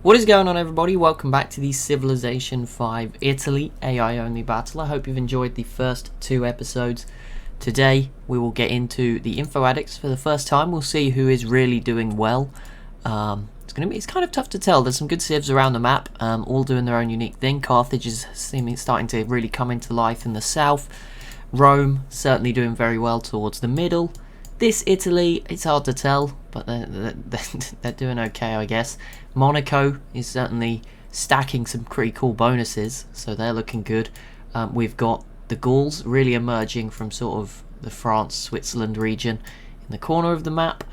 What is going on, everybody? Welcome back to the Civilization 5 Italy AI only battle. I hope you've enjoyed the first two episodes. Today we will get into the info addicts for the first time. We'll see who is really doing well. It's kind of tough to tell. There's some good civs around the map, all doing their own unique thing. Carthage is starting to really come into life in the south. Rome certainly doing very well towards the middle. This Italy, it's hard to tell, but they're doing okay, I guess. Monaco is certainly stacking some pretty cool bonuses, so they're looking good. We've got the Gauls really emerging from sort of the France-Switzerland region in the corner of the map.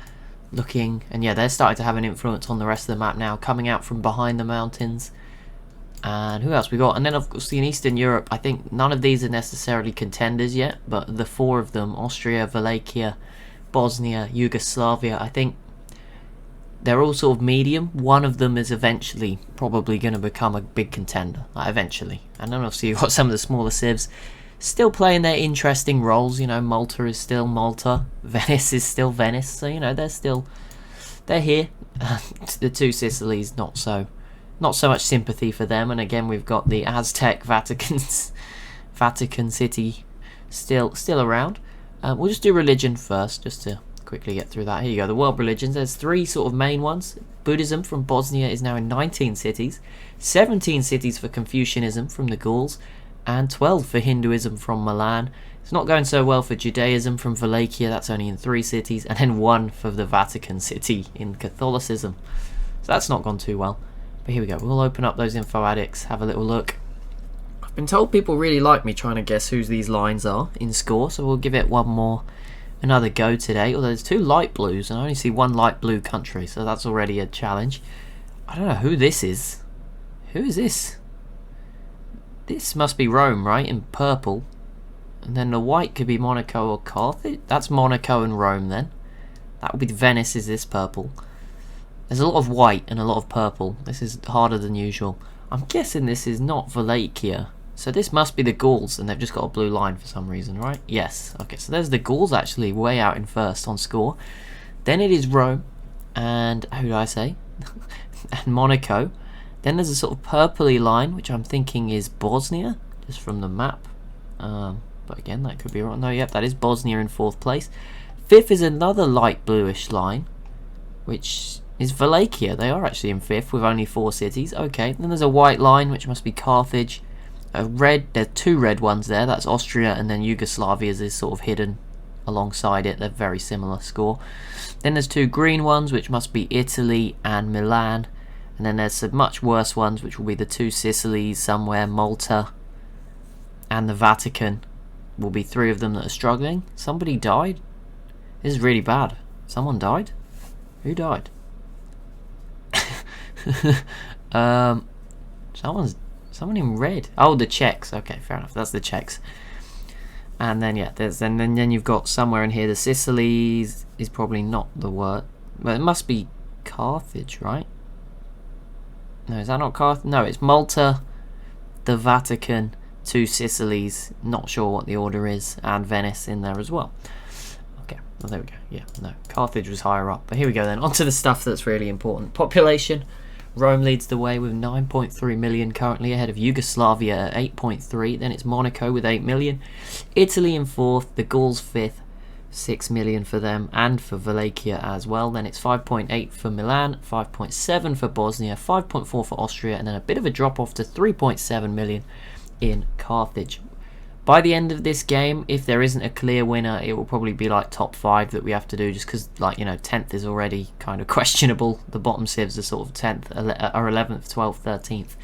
And yeah, they're starting to have an influence on the rest of the map now, coming out from behind the mountains. And who else we got? And then of course in Eastern Europe, I think none of these are necessarily contenders yet, but the four of them, Austria, Vallakia, Bosnia, Yugoslavia, I think they're all sort of medium. One of them is eventually probably going to become a big contender, eventually. And then obviously you've got some of the smaller civs still playing their interesting roles. You know, Malta is still Malta, Venice is still Venice, so you know they're here. The two Sicilies, not so much sympathy for them. And again, we've got the Aztec Vatican City still around. We'll just do religion first, just to quickly get through that. Here you go, the world religions. There's three sort of main ones. Buddhism from Bosnia is now in 19 cities, 17 cities for Confucianism from the Gauls, and 12 for Hinduism from Milan. It's not going so well for Judaism from Vallakia, that's only in 3 cities, and then 1 for the Vatican City in Catholicism. So that's not gone too well. But here we go, we'll open up those info addicts, have a little look. I've been told people really like me trying to guess whose these lines are in score, so we'll give it another go today. Although there's 2 light blues and I only see 1 light blue country, so that's already a challenge. I don't know who this is. Who is this? This must be Rome, right? In purple. And then the white could be Monaco or Carthage. That's Monaco and Rome then. That would be Venice, is this purple. There's a lot of white and a lot of purple. This is harder than usual. I'm guessing this is not Vallakia. So this must be the Gauls, and they've just got a blue line for some reason, right? Yes. Okay, so there's the Gauls actually way out in first on score. Then it is Rome, and who did I say? And Monaco. Then there's a sort of purpley line, which I'm thinking is Bosnia, just from the map. But again, that could be wrong. No, yep, that is Bosnia in 4th place. 5th is another light bluish line, which is Vallakia. They are actually in 5th with only 4 cities. Okay, then there's a white line, which must be Carthage. There are 2 red ones there. That's Austria, and then Yugoslavia is sort of hidden alongside it. They're very similar score. Then there's 2 green ones, which must be Italy and Milan. And then there's some much worse ones, which will be the 2 Sicilies somewhere, Malta and the Vatican. Will be 3 of them that are struggling. Somebody died. This is really bad. Someone died? Who died? Someone in red. Oh, the Czechs. Okay, fair enough. That's the Czechs. And then yeah, then you've got somewhere in here the Sicilies is probably not the word. Well, it must be Carthage, right? No, is that not Carthage? No, it's Malta, the Vatican, 2 Sicilies. Not sure what the order is, and Venice in there as well. Okay, well there we go. Yeah, no, Carthage was higher up. But here we go then. On to the stuff that's really important. Population. Rome leads the way with 9.3 million currently, ahead of Yugoslavia at 8.3. Then it's Monaco with 8 million. Italy in 4th, the Gauls 5th, 6 million for them, and for Vallakia as well. Then it's 5.8 for Milan, 5.7 for Bosnia, 5.4 for Austria, and then a bit of a drop off to 3.7 million in Carthage. By the end of this game, if there isn't a clear winner, it will probably be like top 5 that we have to do, just because, like, you know, 10th is already kind of questionable. The bottom civs are sort of 10th, or 11th, 12th, 13th.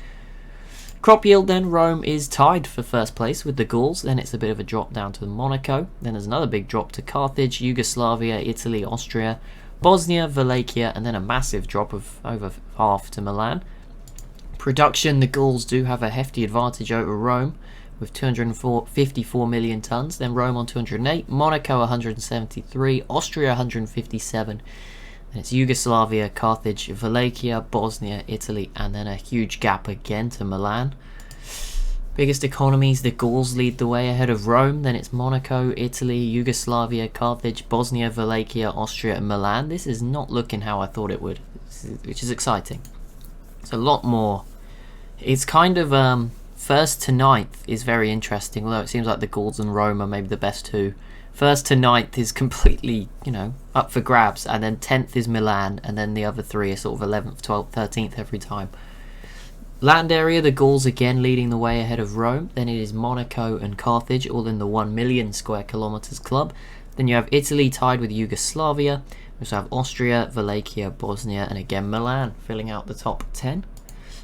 Crop yield then, Rome is tied for first place with the Gauls. Then it's a bit of a drop down to Monaco. Then there's another big drop to Carthage, Yugoslavia, Italy, Austria, Bosnia, Vallakia, and then a massive drop of over half to Milan. Production, the Gauls do have a hefty advantage over Rome, with 254 million tons, then Rome on 208, Monaco 173, Austria 157, then it's Yugoslavia, Carthage, Vallakia, Bosnia, Italy, and then a huge gap again to Milan. Biggest economies, the Gauls lead the way ahead of Rome, then it's Monaco, Italy, Yugoslavia, Carthage, Bosnia, Vallakia, Austria, and Milan. This is not looking how I thought it would, which is exciting. It's a lot more. It's kind of 1st to 9th is very interesting, although it seems like the Gauls and Rome are maybe the best two. 1st to 9th is completely, up for grabs, and then 10th is Milan, and then the other three are sort of 11th, 12th, 13th every time. Land area, the Gauls again leading the way ahead of Rome. Then it is Monaco and Carthage, all in the 1 million square kilometers club. Then you have Italy tied with Yugoslavia. We also have Austria, Vallakia, Bosnia, and again Milan filling out the top 10.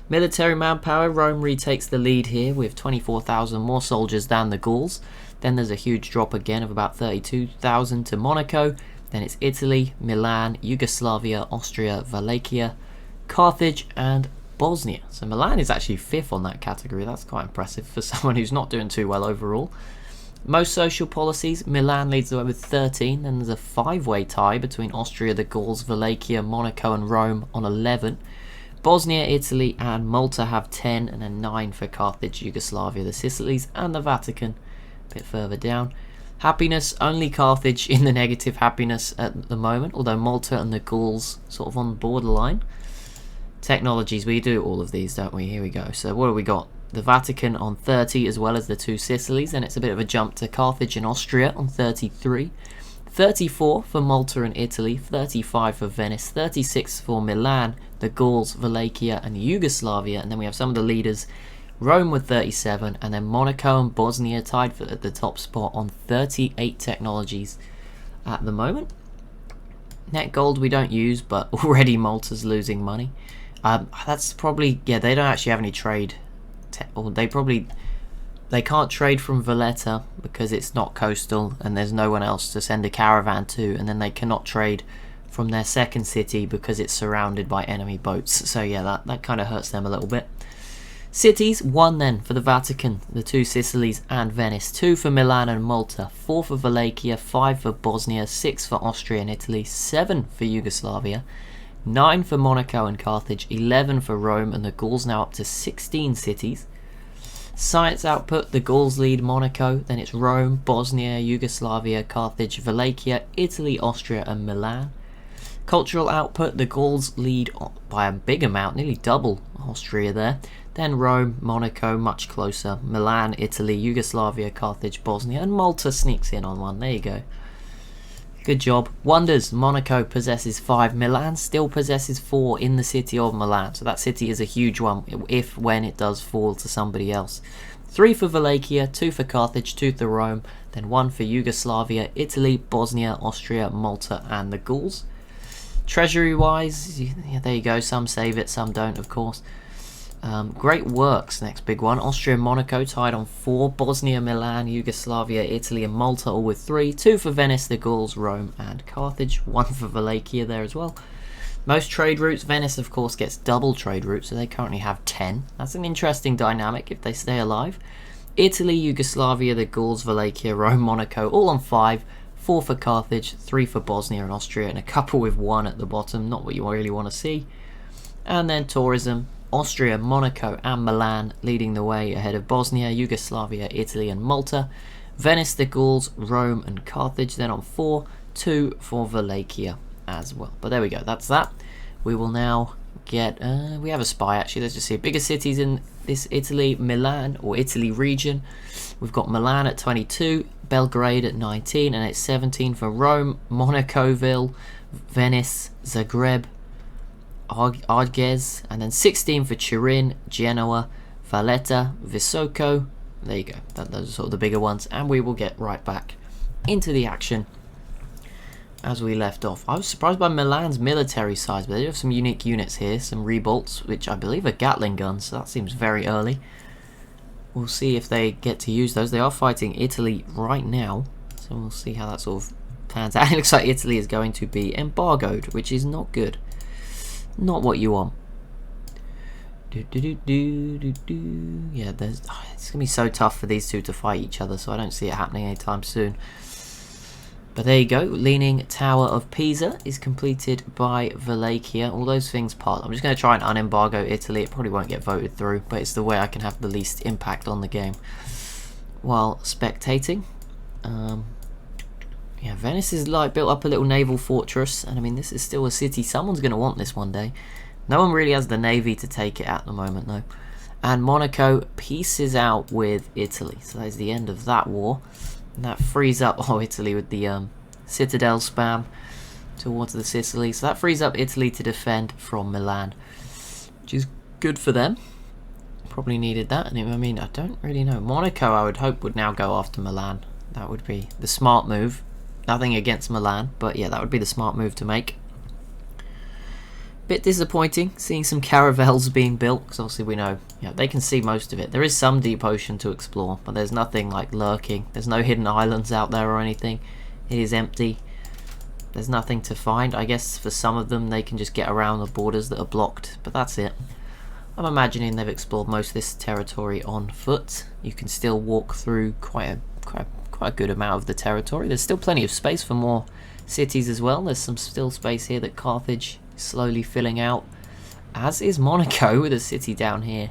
Military manpower, Rome retakes the lead here with 24,000 more soldiers than the Gauls. Then there's a huge drop again of about 32,000 to Monaco. Then it's Italy, Milan, Yugoslavia, Austria, Vallakia, Carthage, and Bosnia. So Milan is actually 5th on that category. That's quite impressive for someone who's not doing too well overall. Most social policies, Milan leads the way with 13. Then there's a 5-way tie between Austria, the Gauls, Vallakia, Monaco, and Rome on 11. Bosnia, Italy, and Malta have 10, and then 9 for Carthage, Yugoslavia, the Sicilies, and the Vatican a bit further down. Happiness, only Carthage in the negative happiness at the moment, although Malta and the Gauls sort of on the borderline. Technologies, we do all of these, don't we? Here we go. So what have we got? The Vatican on 30, as well as the two Sicilies, and it's a bit of a jump to Carthage and Austria on 33. 34 for Malta and Italy, 35 for Venice, 36 for Milan, the Gauls, Vallakia, and Yugoslavia, and then we have some of the leaders, Rome with 37, and then Monaco and Bosnia tied for the top spot on 38 technologies at the moment. Net gold we don't use, but already Malta's losing money. That's probably, yeah, they don't actually have any trade, or they can't trade from Valletta because it's not coastal and there's no one else to send a caravan to, and then they cannot trade from their second city because it's surrounded by enemy boats. So yeah, that kind of hurts them a little bit. Cities, 1 then for the Vatican, the two Sicilies and Venice, 2 for Milan and Malta, 4 for Vallakia, 5 for Bosnia, 6 for Austria and Italy, 7 for Yugoslavia, 9 for Monaco and Carthage, 11 for Rome, and the Gauls now up to 16 cities. Science output, the Gauls lead Monaco, then it's Rome, Bosnia, Yugoslavia, Carthage, Vallakia, Italy, Austria, and Milan. Cultural output, the Gauls lead by a big amount, nearly double Austria there. Then Rome, Monaco, much closer, Milan, Italy, Yugoslavia, Carthage, Bosnia, and Malta sneaks in on one. There you go. Good job. Wonders, Monaco possesses 5, Milan still possesses 4 in the city of Milan. So that city is a huge one when it does fall to somebody else. 3 for Vallakia, 2 for Carthage, 2 for Rome, then 1 for Yugoslavia, Italy, Bosnia, Austria, Malta, and the Gauls. Treasury-wise, yeah, there you go. Some save it, some don't, of course. Great works, next big one. Austria and Monaco tied on 4. Bosnia, Milan, Yugoslavia, Italy, and Malta all with 3. 2 for Venice, the Gauls, Rome, and Carthage. 1 for Vallakia there as well. Most trade routes, Venice, of course, gets double trade routes, so they currently have 10. That's an interesting dynamic if they stay alive. Italy, Yugoslavia, the Gauls, Vallakia, Rome, Monaco, all on 5. 4 for Carthage, 3 for Bosnia and Austria, and a couple with 1 at the bottom, not what you really want to see. And then tourism, Austria, Monaco, and Milan leading the way ahead of Bosnia, Yugoslavia, Italy, and Malta. Venice, the Gauls, Rome, and Carthage then on 4, 2 for Vallakia as well. But there we go, that's that. We will now get, we have a spy actually, let's just see. Biggest cities in this Italy, Milan, or Italy region. We've got Milan at 22, Belgrade at 19, and it's 17 for Rome, Monacoville, Venice, Zagreb, Arges, and then 16 for Turin, Genoa, Valletta, Visoko. There you go, those are sort of the bigger ones, and we will get right back into the action as we left off. I was surprised by Milan's military size, but they do have some unique units here, some rebolts, which I believe are Gatling guns, so that seems very early. We'll see if they get to use those. They are fighting Italy right now, so we'll see how that sort of pans out. It looks like Italy is going to be embargoed, which is not good. Not what you want. Yeah, it's going to be so tough for these two to fight each other, so I don't see it happening anytime soon. But there you go, Leaning Tower of Pisa is completed by Vallakia. All those things part. I'm just going to try and unembargo Italy. It probably won't get voted through, but it's the way I can have the least impact on the game while spectating. Yeah, Venice is like built up a little naval fortress, and I mean this is still a city. Someone's going to want this one day. No one really has the navy to take it at the moment, though. And Monaco pieces out with Italy. So that's the end of that war. And that frees up, Italy with the citadel spam towards the Sicily. So that frees up Italy to defend from Milan, which is good for them. Probably needed that. And I mean, I don't really know. Monaco, I would hope, would now go after Milan. That would be the smart move. Nothing against Milan, but yeah, that would be the smart move to make. Bit disappointing seeing some caravels being built, because obviously we know, they can see most of it. There is some deep ocean to explore, but there's nothing like lurking. There's no hidden islands out there or anything. It is empty. There's nothing to find. I guess for some of them they can just get around the borders that are blocked, but that's it. I'm imagining they've explored most of this territory on foot. You can still walk through quite a good amount of the territory. There's still plenty of space for more cities as well. There's some still space here that Carthage is slowly filling out, as is Monaco with a city down here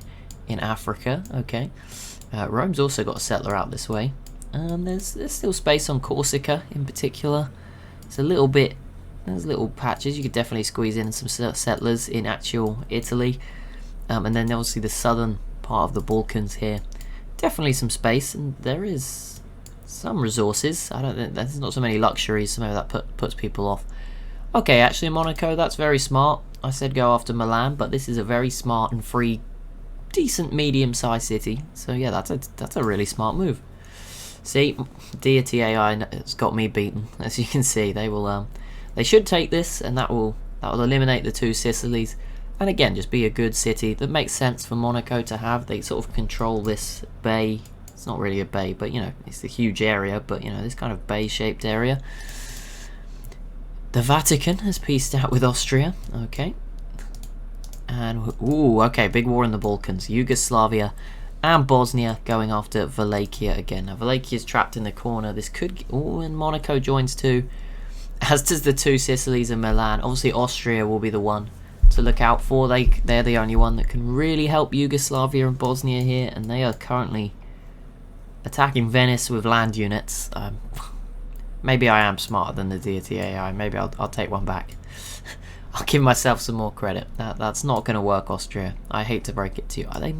in Africa. Okay, Rome's also got a settler out this way. There's still space on Corsica in particular. It's a little bit, there's little patches. You could definitely squeeze in some settlers in actual Italy. And then obviously the southern part of the Balkans here. Definitely some space, and there is some resources. I don't think there's not so many luxuries, so maybe that puts people off. Okay, actually Monaco, that's very smart. I said go after Milan, but this is a very smart and free, decent medium-sized city. So yeah, that's a really smart move. See, Deity AI has got me beaten. As you can see, they should take this, and that will eliminate the two Sicilies. And again, just be a good city that makes sense for Monaco to have. They sort of control this bay. It's not really a bay, but it's a huge area, but this kind of bay-shaped area. The Vatican has peaced out with Austria. Okay. And okay, big war in the Balkans. Yugoslavia and Bosnia going after Vallakia again. Now Vallakia's trapped in the corner. This could and Monaco joins too, as does the two Sicilies and Milan. Obviously Austria will be the one to look out for. They're the only one that can really help Yugoslavia and Bosnia here, and they are currently attacking Venice with land units. Maybe I am smarter than the Deity AI. Maybe I'll take one back. I'll give myself some more credit. That's not going to work, Austria. I hate to break it to you. I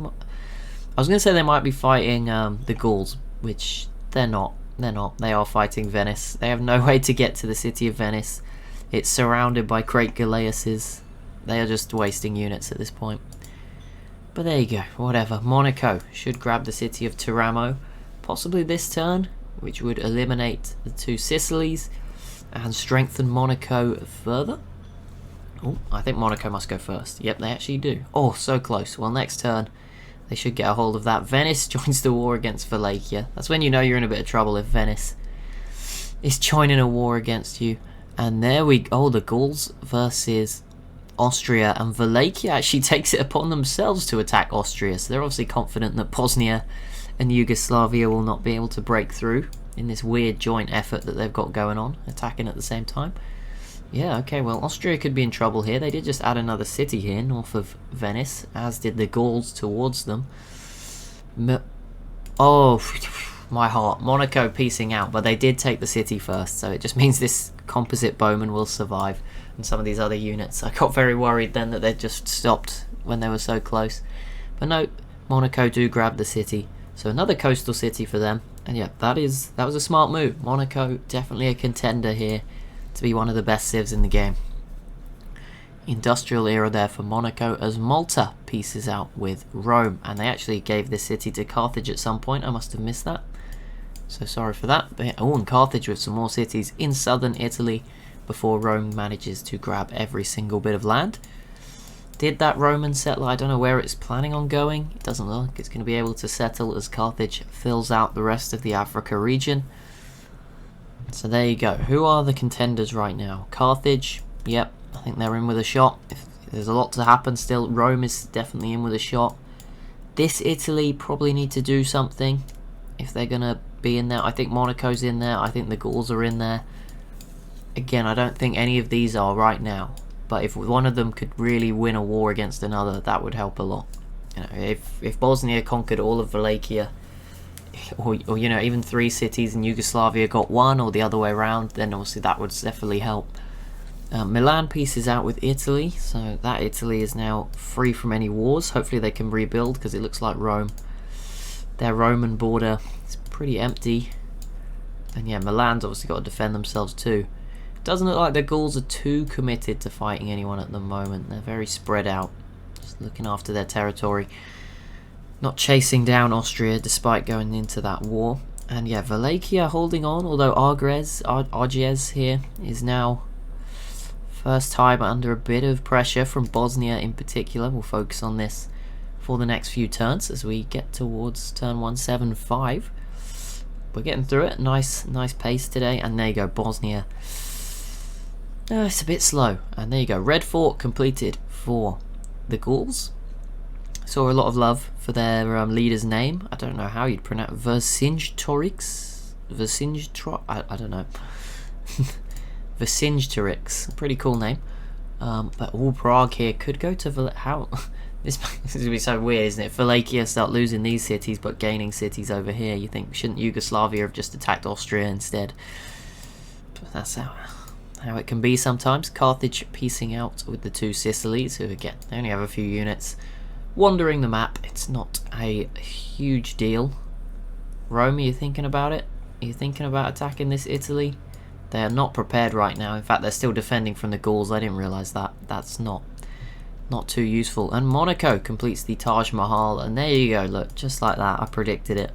was going to say they might be fighting the Gauls, which they're not. They're not. They are fighting Venice. They have no way to get to the city of Venice. It's surrounded by great galleasses. They are just wasting units at this point. But there you go, whatever. Monaco should grab the city of Teramo, possibly this turn, which would eliminate the two Sicilies and strengthen Monaco further. Oh, I think Monaco must go first. Yep, they actually do. Oh, so close. Well, next turn, they should get a hold of that. Venice joins the war against Vallakia. That's when you know you're in a bit of trouble, if Venice is joining a war against you. And there we go, the Gauls versus Austria, and Vallakia actually takes it upon themselves to attack Austria, so they're obviously confident that Bosnia and Yugoslavia will not be able to break through in this weird joint effort that they've got going on, attacking at the same time. Yeah, okay, well, Austria could be in trouble here. They did just add another city here north of Venice, as did the Gauls towards them. Oh, my heart. Monaco piecing out, but they did take the city first, so it just means this composite bowman will survive. And some of these other units, I got very worried then that they'd just stopped when they were so close. But no, Monaco do grab the city, so another coastal city for them. And yeah, that was a smart move. Monaco definitely a contender here to be one of the best civs in the game. Industrial era there for Monaco, as Malta pieces out with Rome, and they actually gave this city to Carthage at some point. I must have missed that, so sorry for that. But yeah, and Carthage with some more cities in southern Italy before Rome manages to grab every single bit of land. Did that Roman settler, I don't know where it's planning on going. It doesn't look like it's going to be able to settle as Carthage fills out the rest of the Africa region. So there you go. Who are the contenders right now? Carthage, yep, I think they're in with a shot. If there's a lot to happen still. Rome is definitely in with a shot. This Italy probably need to do something if they're going to be in there. I think Monaco's in there. I think the Gauls are in there. Again, I don't think any of these are right now, but if one of them could really win a war against another, that would help a lot. If Bosnia conquered all of Vallakia, or even 3 cities and Yugoslavia got one, or the other way around, then obviously that would definitely help. Milan pieces out with Italy, so that Italy is now free from any wars. Hopefully they can rebuild, because it looks like Rome, their Roman border is pretty empty. And yeah, Milan's obviously got to defend themselves too. Doesn't look like the Gauls are too committed to fighting anyone at the moment. They're very spread out, just looking after their territory, not chasing down Austria despite going into that war. And yeah, Vallakia holding on, although Arges here is now first time under a bit of pressure from Bosnia in particular. We'll focus on this for the next few turns as we get towards turn 175. We're getting through it. Nice pace today. And there you go, Bosnia. It's a bit slow. And there you go, Red Fort completed for the Gauls. Saw a lot of love for their leader's name. I don't know how you'd pronounce Vercingetorix. I don't know. Vercingetorix, pretty cool name. But all Prague here could go to how this is gonna be so weird, isn't it? Vallakia start losing these cities but gaining cities over here. You think, shouldn't Yugoslavia have just attacked Austria instead? But that's how it can be sometimes. Carthage piecing out with the two Sicilies, who again they only have a few units wandering the map. It's not a huge deal. Rome, are you thinking about it? Are you thinking about attacking this Italy? They are not prepared right now. In fact, they're still defending from the Gauls. I didn't realise that. That's not too useful. And Monaco completes the Taj Mahal. And there you go. Look, just like that. I predicted it.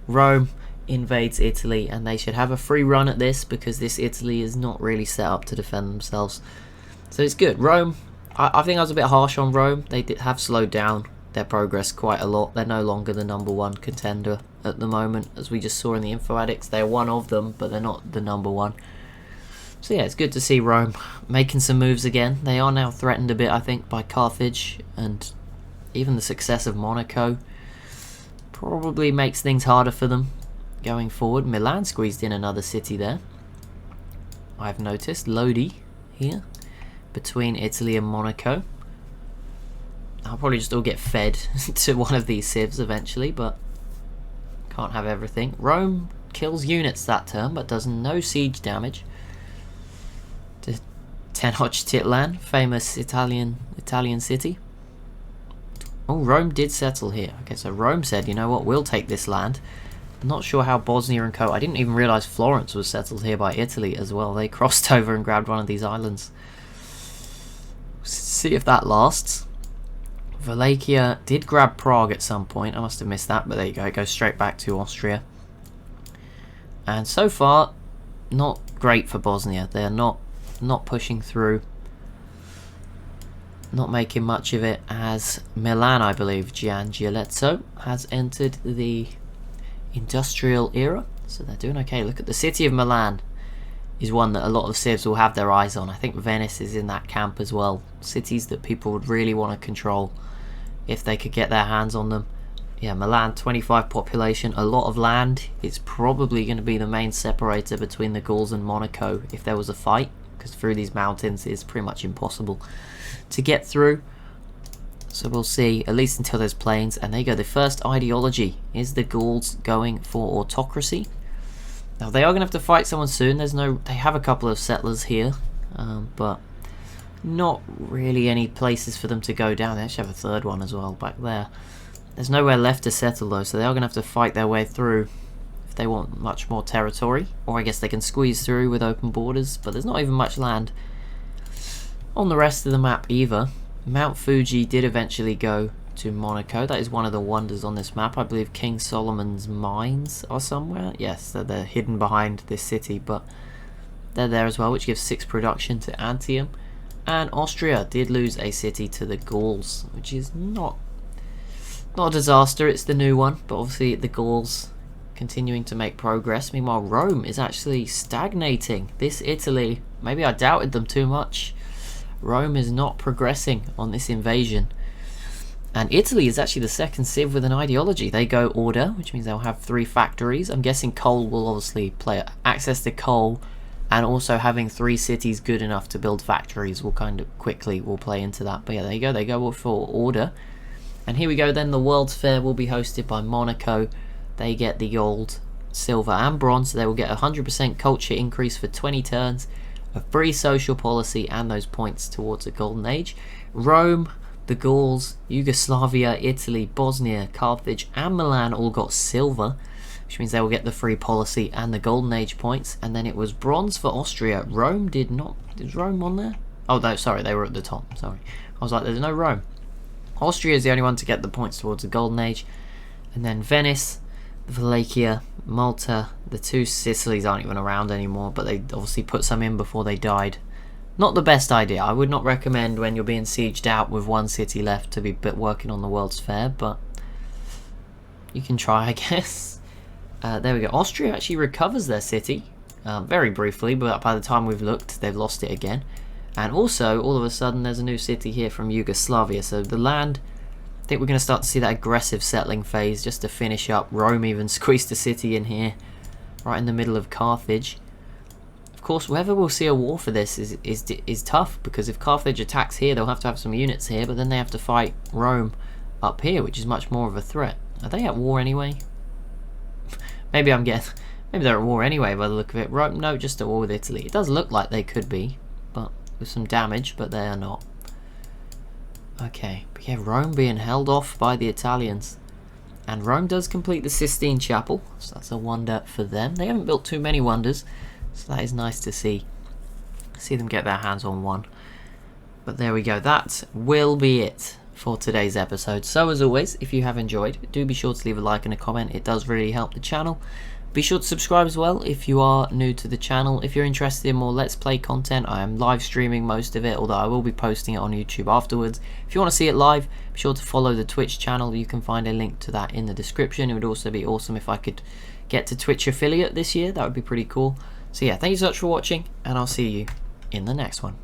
Rome invades Italy. And they should have a free run at this, because this Italy is not really set up to defend themselves. So it's good. Rome, I think I was a bit harsh on Rome. They have slowed down their progress quite a lot. They're no longer the #1 contender at the moment, as we just saw in the info addicts. They're one of them, but they're not the #1. So yeah, it's good to see Rome making some moves again. They are now threatened a bit, I think, by Carthage, and even the success of Monaco probably makes things harder for them going forward. Milan squeezed in another city there, I've noticed. Lodi here between Italy and Monaco. I'll probably just all get fed to one of these civs eventually, but can't have everything. Rome kills units that turn, but does no siege damage. To Tenochtitlan, famous Italian city. Oh, Rome did settle here. Okay, so Rome said, you know what, we'll take this land. I'm not sure how Bosnia and co. I didn't even realise Florence was settled here by Italy as well. They crossed over and grabbed one of these islands. See if that lasts. Vallakia did grab Prague at some point. I must have missed that, but there you go. It goes straight back to Austria. And so far, not great for Bosnia. They're not pushing through. Not making much of it, as Milan, I believe, Gian Giulietto, has entered the industrial era. So they're doing okay. Look at the city of Milan. Is one that a lot of civs will have their eyes on. I think Venice is in that camp as well. Cities that people would really want to control if they could get their hands on them. Yeah, Milan, 25 population, a lot of land. It's probably going to be the main separator between the Gauls and Monaco if there was a fight, because through these mountains it's pretty much impossible to get through. So we'll see, at least until there's plains. And there you go, the first ideology is the Gauls going for autocracy. Now they are going to have to fight someone soon. They have a couple of settlers here, but not really any places for them to go down. They actually have a third one as well back there. There's nowhere left to settle though, so they are going to have to fight their way through if they want much more territory. Or I guess they can squeeze through with open borders, but there's not even much land on the rest of the map either. Mount Fuji did eventually go to Monaco. That is one of the wonders on this map. I believe King Solomon's mines are somewhere. Yes, they're hidden behind this city, but they're there as well, which gives 6 production to Antium. And Austria did lose a city to the Gauls, which is not a disaster. It's the new one, but obviously the Gauls continuing to make progress. Meanwhile, Rome is actually stagnating. This Italy, maybe I doubted them too much. Rome is not progressing on this invasion. And Italy is actually the second civ with an ideology. They go order, which means they'll have 3 factories. I'm guessing coal will obviously play access to coal, and also having 3 cities good enough to build factories will kind of quickly will play into that. But yeah, there you go. They go for order. And here we go then. The World's Fair will be hosted by Monaco. They get the gold, silver and bronze. So they will get 100% culture increase for 20 turns, a free social policy and those points towards the Golden Age. Rome, the Gauls, Yugoslavia, Italy, Bosnia, Carthage and Milan all got silver, which means they will get the free policy and the Golden Age points. And then it was bronze for Austria. Rome did not. Is Rome on there? Oh, no, sorry, they were at the top. Sorry. I was like, there's no Rome. Austria is the only one to get the points towards the Golden Age. And then Venice, Vallakia, Malta, the two Sicilies aren't even around anymore, but they obviously put some in before they died. Not the best idea. I would not recommend when you're being sieged out with one city left to be working on the World's Fair, but you can try, I guess. There we go. Austria actually recovers their city, very briefly, but by the time we've looked, they've lost it again. And also, all of a sudden, there's a new city here from Yugoslavia. So the land, I think we're going to start to see that aggressive settling phase just to finish up. Rome even squeezed a city in here, right in the middle of Carthage. Of course, whether we'll see a war for this is tough, because if Carthage attacks here, they'll have to have some units here, but then they have to fight Rome up here, which is much more of a threat. Are they at war anyway? Maybe they're at war anyway by the look of it. Rome, no, just at war with Italy. It does look like they could be, but with some damage, but they are not. Okay, but yeah, Rome being held off by the Italians. And Rome does complete the Sistine Chapel, so that's a wonder for them. They haven't built too many wonders, so that is nice to see them get their hands on one. But there we go, that will be it for today's episode. So as always, if you have enjoyed, do be sure to leave a like and a comment. It does really help the channel. Be sure to subscribe as well if you are new to the channel. If you're interested in more Let's Play content, I am live streaming most of it, although I will be posting it on YouTube afterwards. If you want to see it live, be sure to follow the Twitch channel. You can find a link to that in the description. It would also be awesome if I could get to Twitch affiliate this year. That would be pretty cool. So yeah, thank you so much for watching, and I'll see you in the next one.